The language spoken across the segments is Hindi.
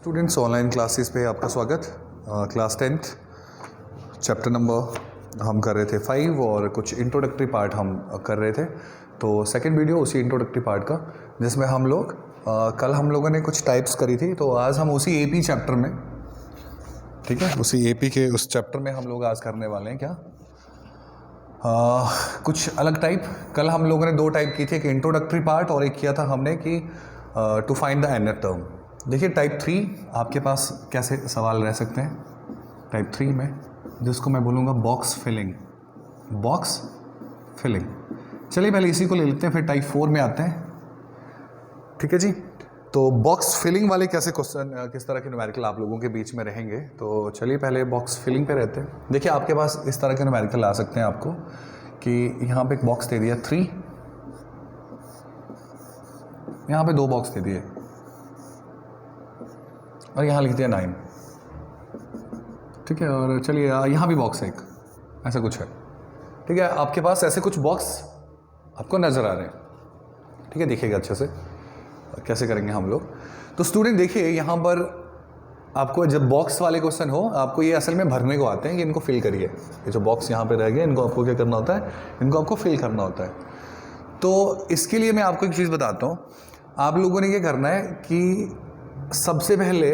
स्टूडेंट्स ऑनलाइन क्लासेस पे आपका स्वागत। क्लास 10th चैप्टर नंबर हम कर रहे थे 5 और कुछ इंट्रोडक्टरी पार्ट हम कर रहे थे। तो सेकंड वीडियो उसी इंट्रोडक्टरी पार्ट का, जिसमें हम लोग कल हम लोगों ने कुछ टाइप्स करी थी, तो आज हम उसी एपी चैप्टर में, ठीक है, उसी एपी के उस चैप्टर में हम लोग आज करने वाले हैं क्या कुछ अलग टाइप। कल हम लोगों ने दो टाइप की थी, एक इंट्रोडक्टरी पार्ट और एक किया था हमने कि to find the nth term. देखिए टाइप 3 आपके पास कैसे सवाल रह सकते हैं टाइप 3 में, जिसको मैं बोलूँगा बॉक्स फिलिंग। बॉक्स फिलिंग, चलिए पहले इसी को ले लेते हैं, फिर टाइप 4 में आते हैं, ठीक है जी। तो बॉक्स फिलिंग वाले कैसे क्वेश्चन, किस तरह के न्यूमेरिकल आप लोगों के बीच में रहेंगे, तो चलिए पहले बॉक्स फिलिंग पे रहते हैं। देखिए आपके पास इस तरह के न्यूमेरिकल आ सकते हैं आपको कि यहाँ पे एक बॉक्स दे दिया 3, यहाँ पे 2 बॉक्स दे दिए और यहाँ लिख दिया 9, ठीक है। और चलिए यहाँ भी बॉक्स है एक, ऐसा कुछ है, ठीक है। आपके पास ऐसे कुछ बॉक्स आपको नज़र आ रहे हैं, ठीक है। देखिएगा अच्छे से कैसे करेंगे हम लोग। तो स्टूडेंट देखिए यहाँ पर आपको जब बॉक्स वाले क्वेश्चन हो, आपको ये असल में भरने को आते हैं कि इनको फिल करिए। ये जो बॉक्स यहाँ पे रह गए, इनको आपको क्या करना होता है, इनको आपको फिल करना होता है। तो इसके लिए मैं आपको एक चीज़ बताता हूँ। आप लोगों ने क्या करना है कि सबसे पहले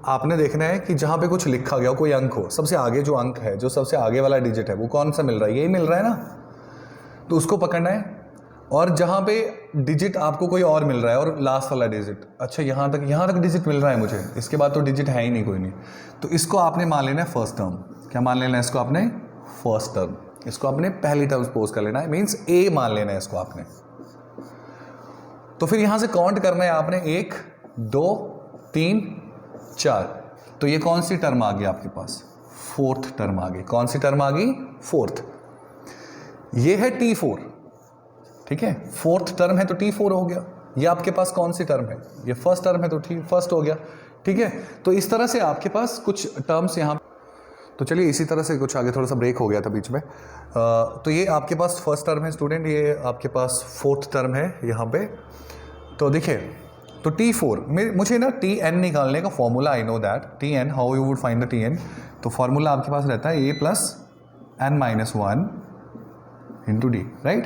आपने देखना है कि जहाँ पे कुछ लिखा गया हो, कोई अंक हो, सबसे आगे जो अंक है, जो सबसे आगे वाला डिजिट है, वो कौन सा मिल रहा है, यही मिल रहा है ना, तो उसको पकड़ना है। और जहाँ पे डिजिट आपको कोई और मिल रहा है और लास्ट वाला डिजिट, अच्छा यहाँ तक डिजिट मिल रहा है मुझे, इसके बाद तो डिजिट है ही नहीं, कोई नहीं, तो इसको आपने मान लेना है फर्स्ट टर्म। क्या मान लेना है इसको आपने? First term. इसको आपने पहली टर्म सपोज कर लेना है, मीन्स ए मान लेना है इसको आपने। तो फिर यहाँ से काउंट करना है आपने 1 2 3 4। तो ये कौन सी टर्म आ गई आपके पास? फोर्थ टर्म आ गई। कौन सी टर्म आ गई? फोर्थ। ये है T4, ठीक है। फोर्थ टर्म है तो T4 हो गया। ये आपके पास कौन सी टर्म है? ये फर्स्ट टर्म है तो फर्स्ट हो गया, ठीक है। तो इस तरह से आपके पास कुछ टर्म्स यहाँ, तो चलिए इसी तरह से कुछ आगे थोड़ा सा ब्रेक हो गया था बीच में। तो ये आपके पास फर्स्ट टर्म है स्टूडेंट, ये आपके पास फोर्थ टर्म है यहाँ पे। तो देखिए, तो T4 मुझे ना TN निकालने का formula, I know that TN, how you would find the TN। तो फॉर्मूला आपके पास रहता है A + n-1 into D, right.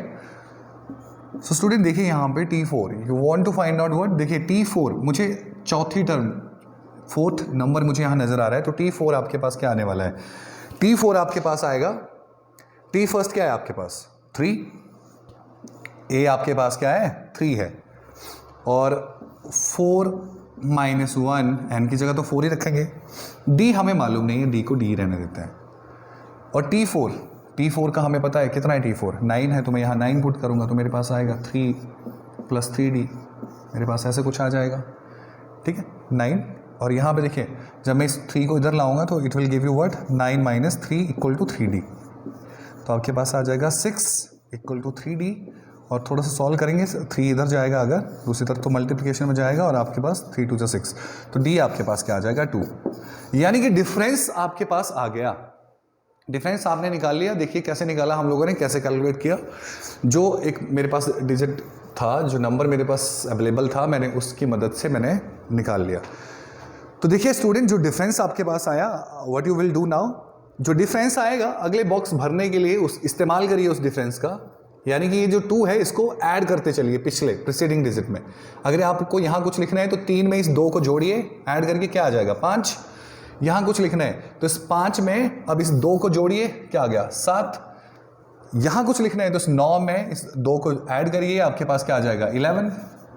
So student देखिए यहाँ पे T4, you want to find out what, देखिए T4 मुझे चौथी टर्म, फोर्थ नंबर मुझे यहाँ नजर आ रहा है। तो T4 आपके पास क्या आने वाला है? T4 आपके पास आएगा, T फर्स्ट क्या है आपके पास? 3। A आपके पास क्या है? 3 है। और 4 - 1, n की जगह तो 4 ही रखेंगे। D हमें मालूम नहीं है, D को D रहने देते हैं। और T4 का हमें पता है कितना है, T4 9 है, तो मैं यहाँ 9 पुट करूँगा तो मेरे पास आएगा 3 + 3D, मेरे पास ऐसे कुछ आ जाएगा, ठीक है 9। और यहाँ पे देखिए, जब मैं इस 3 को इधर लाऊंगा तो it will give you what, 9 - 3 = 3D। तो आपके पास आ जाएगा 6 = 3D। और थोड़ा सा सॉल्व करेंगे, 3 इधर जाएगा, अगर दूसरी तरफ तो मल्टीप्लिकेशन में जाएगा, और आपके पास 3 × 2 = 6। तो D आपके पास क्या आ जाएगा? 2। यानी कि डिफरेंस आपके पास आ गया। डिफरेंस आपने निकाल लिया। देखिए कैसे निकाला हम लोगों ने, कैसे कैलकुलेट किया। जो एक मेरे पास डिजिट था, जो नंबर मेरे पास अवेलेबल था, मैंने उसकी मदद से मैंने निकाल लिया। तो देखिए स्टूडेंट, जो डिफरेंस आपके पास आया, what you will do now, जो डिफरेंस आएगा अगले बॉक्स भरने के लिए उस इस्तेमाल करिए उस डिफरेंस का। यानी कि ये जो 2 है, इसको ऐड करते चलिए पिछले प्रीसीडिंग डिजिट में। अगर आपको यहाँ कुछ लिखना है तो 3 में इस 2 को जोड़िए, ऐड करके क्या आ जाएगा? 5। यहाँ कुछ लिखना है तो इस 5 में अब इस 2 को जोड़िए, क्या आ गया? 7। यहाँ कुछ लिखना है तो इस 9 में इस 2 को ऐड करिए, आपके पास क्या आ जाएगा? 11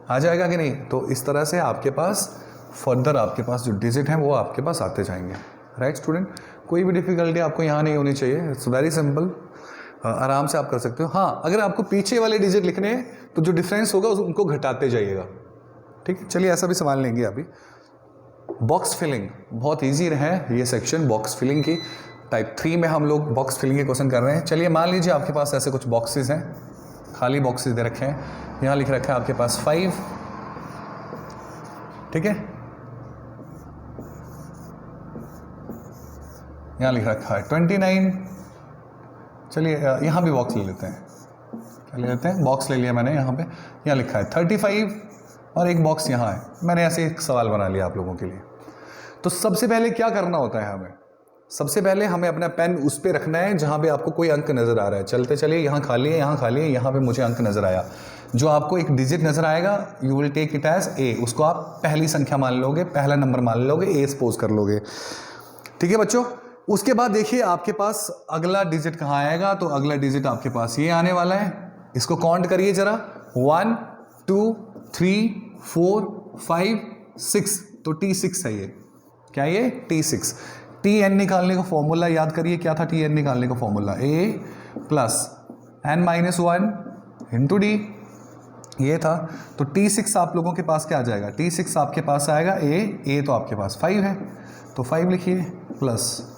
आ जाएगा कि नहीं। तो इस तरह से आपके पास फर्दर आपके पास जो डिजिट हैं वो आपके पास आते जाएंगे, राइट स्टूडेंट। कोई भी डिफिकल्टी आपको यहाँ नहीं होनी चाहिए, इट्स वेरी सिंपल, आराम से आप कर सकते हो। हाँ, अगर आपको पीछे वाले डिजिट लिखने हैं तो जो डिफरेंस होगा उनको घटाते जाइएगा, ठीक है। चलिए ऐसा भी सवाल लेंगे अभी। बॉक्स फिलिंग बहुत इजी है ये सेक्शन, बॉक्स फिलिंग की। टाइप 3 में हम लोग बॉक्स फिलिंग के क्वेश्चन कर रहे हैं। चलिए मान लीजिए आपके पास ऐसे कुछ बॉक्सेस हैं, खाली बॉक्सेस दे रखे हैं। यहाँ लिख रखा है आपके पास 5, ठीक है। यहाँ लिख रखा है 29। चलिए यहाँ भी बॉक्स ले लेते हैं, क्या ले लेते हैं? बॉक्स ले लिया मैंने यहाँ पे। यहाँ लिखा है 35, और एक बॉक्स यहाँ है। मैंने ऐसे एक सवाल बना लिया आप लोगों के लिए। तो सबसे पहले क्या करना होता है हमें, सबसे पहले हमें अपना पेन उस पर रखना है जहाँ पे आपको कोई अंक नज़र आ रहा है। चलते चलिए, यहाँ खाली है, यहाँ खाली है, यहाँ पे मुझे अंक नज़र आया। जो आपको एक डिजिट नज़र आएगा, you will take it as A, उसको आप पहली संख्या मान लोगे, पहला नंबर मान लोगे, ए सपोज कर लोगे। ठीक है बच्चों। उसके बाद देखिए आपके पास अगला डिजिट कहाँ आएगा, तो अगला डिजिट आपके पास ये आने वाला है। इसको काउंट करिए जरा, 1 2 3 4 5 6, तो T6 है ये। क्या ये? T6। Tn निकालने का फॉर्मूला याद करिए, क्या था Tn निकालने का formula? A plus n-1 into D, ये था। तो T6 आप लोगों के पास क्या आ जाएगा? T6 आपके पास आएगा A तो आपके पास 5 है, तो 5 लिखिए, प्लस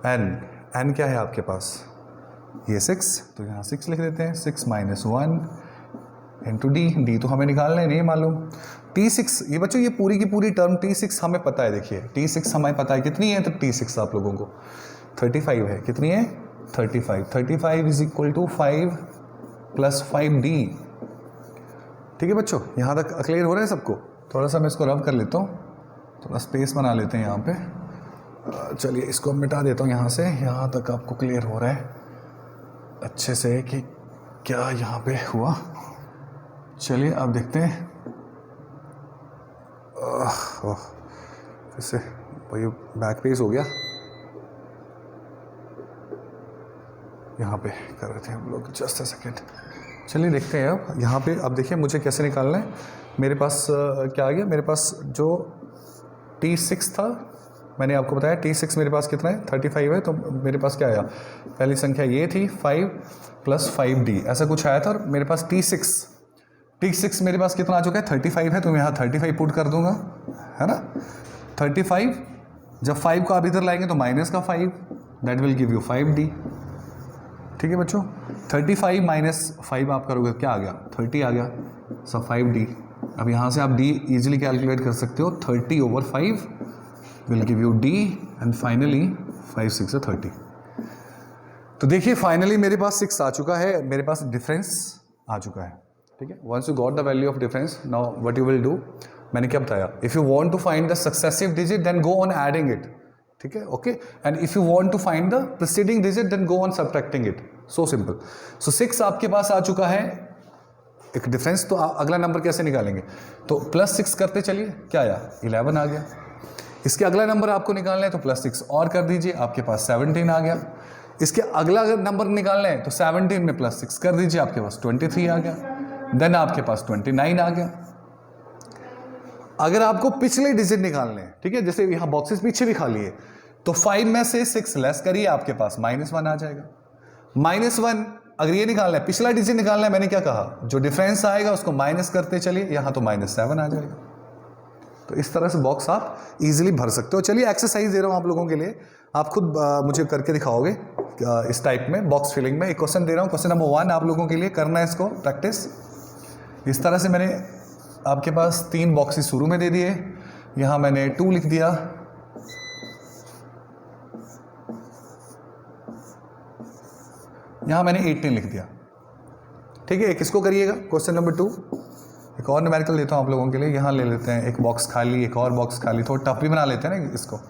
n क्या है आपके पास? ये 6, तो यहाँ 6 लिख देते हैं। 6 माइनस 1 इंटू डी तो हमें निकालना है, नहीं मालूम। T6, ये बच्चों ये पूरी की पूरी टर्म T6 हमें पता है। देखिए T6 हमें पता है कितनी है, तो T6 आप लोगों को 35 है। कितनी है? 35 is equal to 5 plus 5D। ठीक है बच्चों, यहाँ तक क्लियर हो रहा है सबको? थोड़ा सा मैं इसको रब कर लेता हूँ, थोड़ा स्पेस बना लेते हैं यहाँ पे। चलिए इसको मिटा देता हूँ यहाँ से, यहाँ तक आपको क्लियर हो रहा है अच्छे से कि क्या यहाँ पे हुआ। चलिए अब देखते हैं। फिर से वही बैक पेज हो गया, यहाँ पे कर रहे थे हम लोग। जस्ट अ सेकेंड, चलिए देखते हैं अब यहाँ पे। अब देखिए मुझे कैसे निकालना है। मेरे पास क्या आ गया? मेरे पास जो T6 था, मैंने आपको बताया T6 मेरे पास कितना है? 35 है। तो मेरे पास क्या आया? पहली संख्या ये थी 5 प्लस 5D, ऐसा कुछ आया था। और मेरे पास T6 मेरे पास कितना आ चुका है? 35 है, तो मैं यहाँ 35 पुट कर दूंगा, है ना। 35, जब 5 को आप इधर लाएंगे तो माइनस का 5, that will give you 5D। ठीक है बच्चों, 35 माइनस 5 आप करोगे, क्या आ गया? 30 आ गया, सब 5D। अब यहाँ से आप D इजीली कैलकुलेट कर सकते हो। 30/5 will give you D, and finally 5 6 30। तो देखिए फाइनली मेरे पास 6 आ चुका है, मेरे पास डिफरेंस आ चुका है। ठीक है, once you got the value of difference, now what you will do, मैंने क्या बताया? If you want to find the successive digit then go on adding it. ठीक है, okay. And if you want to find the preceding digit then go on subtracting it. So simple. So 6 आपके पास आ चुका है एक डिफरेंस। तो अगला नंबर कैसे निकालेंगे? तो +6 करते चलिए, क्या आया? 11 आ गया। इसके अगला नंबर आपको निकालना है तो +6 और कर दीजिए, आपके पास 17 आ गया। इसके अगला अगर नंबर निकालना है तो 17 में +6 कर दीजिए, आपके पास 23 आ गया। देन आपके पास 29 आ गया। अगर आपको पिछले डिजिट निकालने हैं, ठीक है, जैसे यहां बॉक्सेस पीछे भी खाली है, तो 5 में से 6 लेस करिए, आपके पास -1 आ जाएगा। -1 अगर ये निकालना है, पिछला डिजिट निकालना है, मैंने क्या कहा? जो डिफरेंस आएगा उसको माइनस करते चलिए, यहां तो -7 आ जाएगा। तो इस तरह से बॉक्स आप इजीली भर सकते हो। चलिए एक्सरसाइज दे रहा हूं आप लोगों के लिए, आप खुद मुझे करके दिखाओगे इस टाइप में बॉक्स फिलिंग में। एक क्वेश्चन दे रहा हूं, क्वेश्चन नंबर 1 आप लोगों के लिए करना है इसको प्रैक्टिस। इस तरह से मैंने आपके पास 3 बॉक्सेस शुरू में दे दिए, यहां मैंने 2 लिख दिया, यहां मैंने 18 लिख दिया। ठीक है, एक इसको करिएगा क्वेश्चन नंबर 2। एक और न्यूमेरिकल देता हूं आप लोगों के लिए, यहां ले लेते हैं एक बॉक्स खाली, एक और बॉक्स खाली, थोड़ा टफ भी बना लेते हैं ना इसको।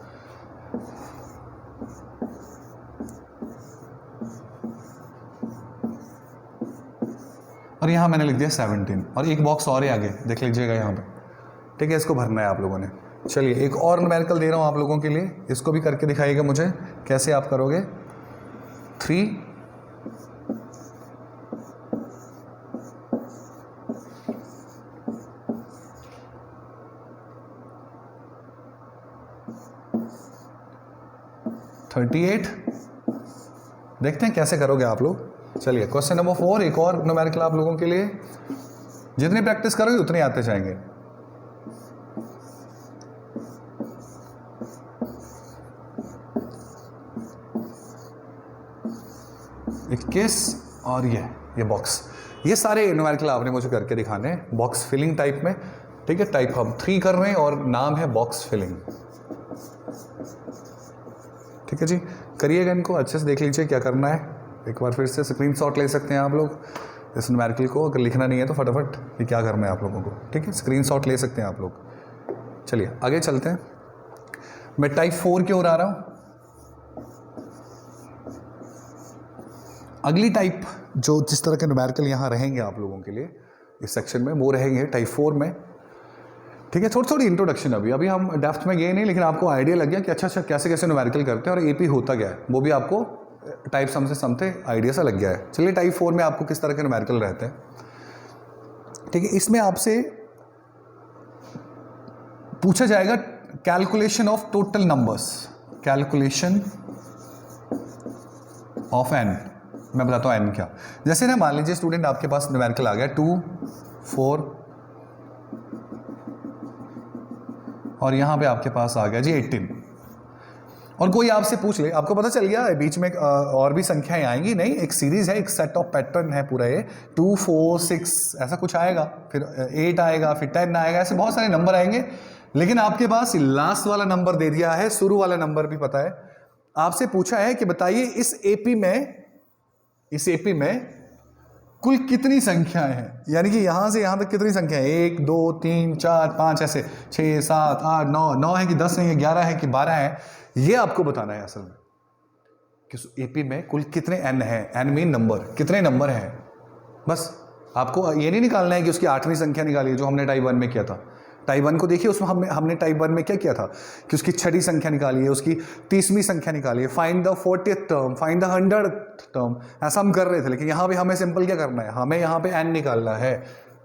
और यहाँ मैंने लिख दिया 17, और एक बॉक्स और है आगे, देख लीजिएगा यहाँ पे। ठीक है, इसको भरना है आप लोगों ने। चलिए एक और न्यूमेरिकल दे रहा हूँ आप लोगों के लिए, इसको भी करके दिखाइएगा मुझे कैसे आप करोगे। 3 38, देखते हैं कैसे करोगे आप लोग। चलिए क्वेश्चन नंबर 4, एक और न्यूमेरिकल आप लोगों के लिए। जितनी प्रैक्टिस करोगे उतने आते जाएंगे। 21 और ये बॉक्स, ये सारे न्यूमेरिकल आपने मुझे करके दिखाने हैं बॉक्स फिलिंग टाइप में। ठीक है, टाइप हम 3 कर रहे हैं और नाम है बॉक्स फिलिंग। ठीक है जी, करिएगा इनको अच्छे से, देख लीजिए क्या करना है। एक बार फिर से स्क्रीनशॉट ले सकते हैं आप लोग, इस न्यूमेरिकल को अगर लिखना नहीं है तो फटाफट ये क्या करना है आप लोगों को, ठीक है, स्क्रीनशॉट ले सकते हैं आप लोग। चलिए आगे चलते हैं। मैं टाइप 4 की ओर आ रहा हूँ। अगली टाइप जो जिस तरह के न्यूमेरिकल यहाँ रहेंगे आप लोगों के लिए इस सेक्शन में, वो रहेंगे टाइप 4 में, ठीक है। थोड़ी थोड़ी इंट्रोडक्शन अभी हम डेप्थ में गए नहीं, लेकिन आपको आइडिया लग गया कि अच्छा कैसे कैसे न्यूमेरिकल करते हैं और एपी होता क्या है, वो भी आपको टाइप सम से समझते आइडिया सा लग गया है। चलिए टाइप 4 में आपको किस तरह के न्यूमेरिकल रहते हैं, ठीक है। इसमें आपसे पूछा जाएगा calculation of total numbers, calculation of N. मैं बताता हूँ एन क्या। जैसे ना मान लीजिए स्टूडेंट आपके पास न्यूमेरिकल आ गया 2, 4 और यहाँ पे आपके पास आ गया जी 18, और कोई आपसे पूछ ले, आपको पता चल गया बीच में और भी संख्याएं आएंगी, नहीं एक सीरीज है, एक सेट ऑफ पैटर्न है पूरा, ये 2, 4, 6 ऐसा कुछ आएगा, फिर 8 आएगा, फिर 10 आएगा, ऐसे बहुत सारे नंबर आएंगे। लेकिन आपके पास लास्ट वाला नंबर दे दिया है, शुरू वाला नंबर भी पता है। आपसे पूछा है कि बताइए इस एपी में कुल कितनी संख्याएं हैं, यानी कि यहां से यहां तक कितनी संख्या है, 1, 2, 3, 4, 5 ऐसे 6, 7, 8, 9 है कि 10 है, 11 है कि 12 है, ये आपको बताना है असल में कि एपी में कुल कितने एन है। एन मीन नंबर, कितने नंबर हैं। बस आपको ये नहीं निकालना है कि उसकी 8वीं संख्या निकाली जो हमने टाइप 1 में किया था। टाइप 1 को देखिए, उसमें हमने टाइप 1 में क्या किया था कि उसकी 6वीं संख्या निकाली है, उसकी 30वीं संख्या निकाली है, find the 40th term, find the 100th term, ऐसा हम कर रहे थे। लेकिन यहाँ पे हमें सिंपल क्या करना है, हमें यहाँ पे एन निकालना है,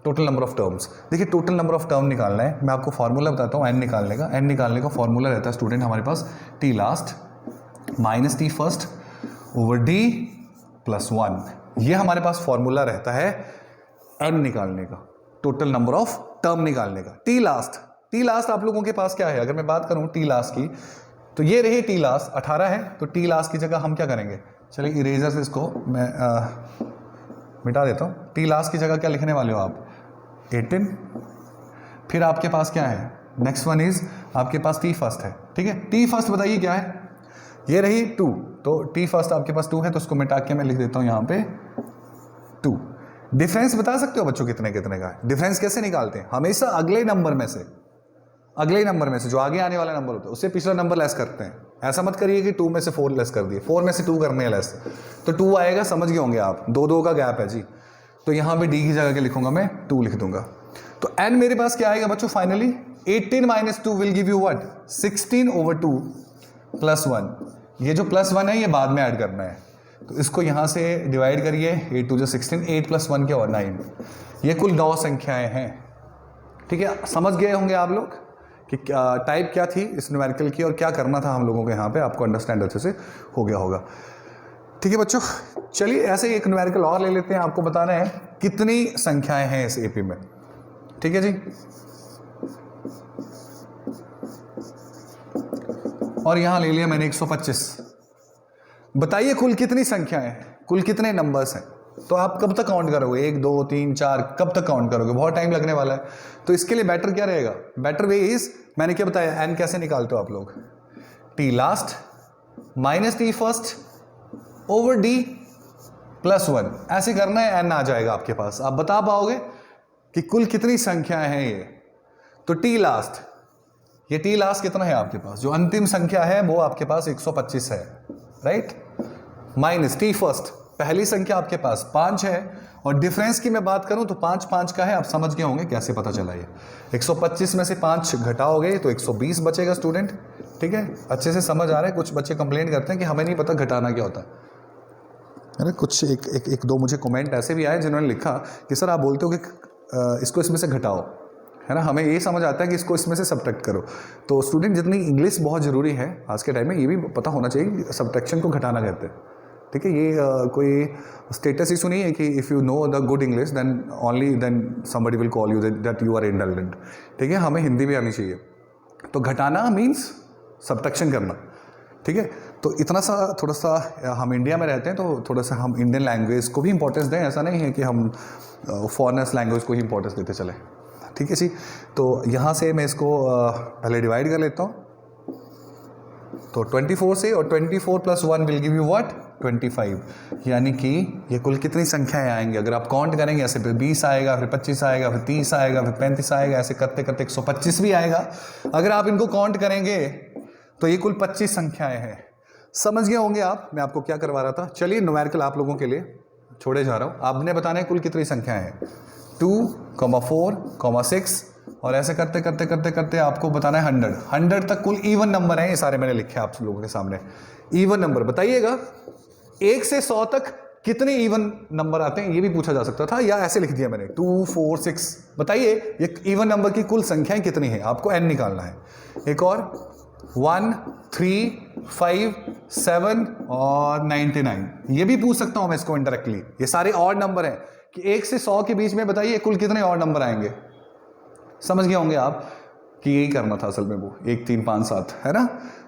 टोटल नंबर ऑफ टर्म्स। देखिए टोटल नंबर ऑफ टर्म निकालना है, मैं आपको फॉर्मूला बताता हूँ एन निकालने का। एन निकालने का फॉर्मूला रहता है स्टूडेंट हमारे पास t last minus t first over d plus 1, ये हमारे पास फॉर्मूला रहता है एन निकालने का, टोटल नंबर ऑफ टर्म निकालने का। टी लास्ट आप लोगों के पास क्या है, अगर मैं बात करूं टी लास्ट की, तो ये रही टी लास्ट 18 है, तो टी लास्ट की जगह हम क्या करेंगे, चलिए इरेजर से इसको मैं मिटा देता हूं। टी लास्ट की जगह क्या लिखने वाले हो आप, 18। फिर आपके पास क्या है, नेक्स्ट वन इज आपके पास टी फर्स्ट है, ठीक है। टी फर्स्ट बताइए क्या है, ये रही 2, तो टी फर्स्ट आपके पास 2 है, तो उसको मिटा के मैं लिख देता हूं यहां पे 2। डिफरेंस बता सकते हो बच्चों कितने कितने का है। डिफरेंस कैसे निकालते हैं, हमेशा अगले नंबर में से जो आगे आने वाला नंबर होता है उससे पिछला नंबर लेस करते हैं। ऐसा मत करिए कि 2 में से 4 लेस कर दिए, 4 में से 2 करने हैं लेस, तो 2 आएगा, समझ गए होंगे आप, 2 का गैप है जी। तो यहां पे डी की जगह के लिखूंगा मैं 2 लिख दूंगा। तो एन मेरे पास क्या आएगा बच्चों finally, 18 minus 2 will give you what, 16 over 2 plus 1। ये जो प्लस 1 है ये बाद में ऐड करना है, तो इसको यहां से डिवाइड करिए, 8 2 16, 8 प्लस 1 क्या हुआ 9। ये कुल 9 संख्याएं हैं, ठीक है। समझ गए होंगे आप लोग कि टाइप क्या थी इस न्यूमेरिकल की और क्या करना था हम लोगों को, यहाँ पे आपको अंडरस्टैंड अच्छे से हो गया होगा, ठीक है बच्चों। चलिए ऐसे ही एक न्यूमेरिकल और ले लेते हैं, आपको बताना है कितनी संख्याएं हैं इस एपी में, ठीक है जी। और यहां ले लिया मैंने 125। बताइए कुल कितनी संख्याएं हैं, कुल कितने नंबर्स हैं। तो आप कब तक काउंट करोगे, 1 2 3 4 कब तक काउंट करोगे, बहुत टाइम लगने वाला है। तो इसके लिए बेटर क्या रहेगा, बेटर वे इज, मैंने क्या बताया, एन कैसे निकालते हो आप लोग, T last minus t first over d plus 1, ऐसे करना है, एन आ जाएगा आपके पास। आप बता पाओगे कि कुल कितनी संख्याएं हैं ये। तो टी लास्ट, ये टी लास्ट कितना है आपके पास, जो अंतिम संख्या है वो आपके पास 125 है, राइट। माइनस टी फर्स्ट, पहली संख्या आपके पास 5 है, और डिफरेंस की मैं बात करूं तो 5 5 का है, आप समझ गए होंगे कैसे पता चला ये। 125 में से 5 घटाओगे तो 120 बचेगा स्टूडेंट, ठीक है। अच्छे से समझ आ रहा है। कुछ बच्चे कंप्लेंट करते हैं कि हमें नहीं पता घटाना क्या होता है। अरे कुछ एक दो मुझे कमेंट ऐसे भी आए जिन्होंने लिखा कि सर आप बोलते हो कि इसको इसमें से घटाओ, है ना, हमें ये समझ आता है कि इसको इसमें से सब्ट्रैक्ट करो। तो स्टूडेंट जितनी इंग्लिश बहुत ज़रूरी है आज के टाइम में, ये भी पता होना चाहिए कि सब्ट्रैक्शन को घटाना कहते हैं, ठीक है। ये कोई स्टेटस इशू नहीं है कि if you know the good English then only then somebody will call you that you are intelligent, ठीक है। हमें हिंदी भी आनी चाहिए। तो घटाना मीन्स सब्ट्रैक्शन करना, ठीक है। तो इतना सा थोड़ा सा हम इंडिया में रहते हैं तो थोड़ा सा हम इंडियन लैंग्वेज को भी इंपॉर्टेंस दें, ऐसा नहीं है कि हम फॉरेनर्स लैंग्वेज को ही इंपॉर्टेंस देते चले, ठीक है जी। तो यहाँ से मैं इसको पहले डिवाइड कर लेता हूँ। तो 24 से, और 24 plus 1 will give you what, 25, यानी कि ये कुल कितनी संख्याएं आएंगी अगर आप काउंट करेंगे ऐसे, फिर 20 आएगा, फिर 25 आएगा, फिर 30 आएगा, फिर 35 आएगा, ऐसे करते करते 125 भी आएगा। अगर आप इनको काउंट करेंगे तो ये कुल 25 संख्याएं हैं। समझ गए होंगे आप मैं आपको क्या करवा रहा था। चलिए न्यूमेरिकल आप लोगों के लिए छोड़े जा रहा हूं। आपने बताना है कुल कितनी संख्याएं हैं, 2, 4, 6, और ऐसे करते करते करते करते आपको बताना है 100 तक कुल इवन नंबर है। ये सारे मैंने लिखे आप लोगों के सामने इवन नंबर। बताइएगा 1 से 100 तक कितने इवन नंबर आते हैं, ये भी पूछा जा सकता था, या ऐसे लिख दिया मैंने 2, 4, 6। बताइए ये इवन नंबर की कुल संख्याएं कितनी है, आपको n निकालना है। एक और 1, 3, 5, 7 और 99, ये भी पूछ सकता हूं मैं इसको इंडायरेक्टली। ये सारे ऑड नंबर हैं कि 1 से 100 के बीच में बताइए कुल कितने ऑड नंबर आएंगे। समझ गए होंगे आप कि यही करना था असल में, वो 1, 3, 5, 7 है ना।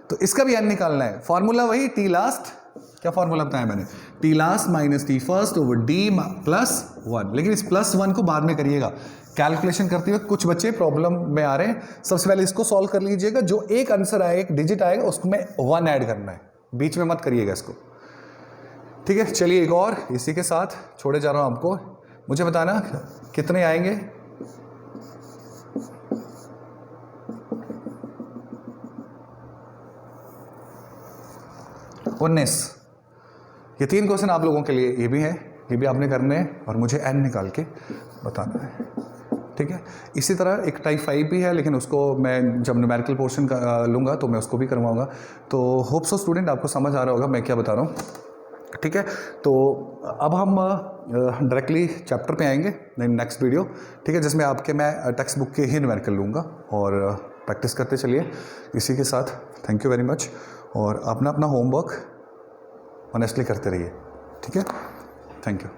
तो इसका भी n निकालना है। फॉर्मूला वही टी लास्ट, क्या फॉर्मूला बताया मैंने, T last minus t first over d plus 1। लेकिन इस +1 को बाद में करिएगा कैलकुलेशन करते हुए। कुछ बच्चे प्रॉब्लम में आ रहे हैं, सबसे पहले इसको सॉल्व कर लीजिएगा। जो एक आंसर आएगा, एक डिजिट आएगा, उसमें 1 ऐड करना है, बीच में मत करिएगा इसको, ठीक है। चलिए एक और इसी के साथ छोड़े जा रहा हूं आपको। मुझे बताना कितने आएंगे। ये 3 क्वेश्चन आप लोगों के लिए ये भी है, ये भी आपने करने हैं और मुझे n निकाल के बताना है, ठीक है। इसी तरह एक टाइप 5 भी है, लेकिन उसको मैं जब न्यूमेरिकल पोर्शन लूँगा तो मैं उसको भी करवाऊँगा। तो होप सो स्टूडेंट आपको समझ आ रहा होगा मैं क्या बता रहा हूँ, ठीक है। तो अब हम डायरेक्टली चैप्टर पे आएंगे नेक्स्ट वीडियो, ठीक है, जिसमें आपके मैं टेक्स्ट बुक के ही न्यूमेरिकल लूँगा और प्रैक्टिस करते चलिए। इसी के साथ थैंक यू वेरी मच, और अपना होमवर्क ऑनेस्टली करते रहिए, ठीक है। Thank you.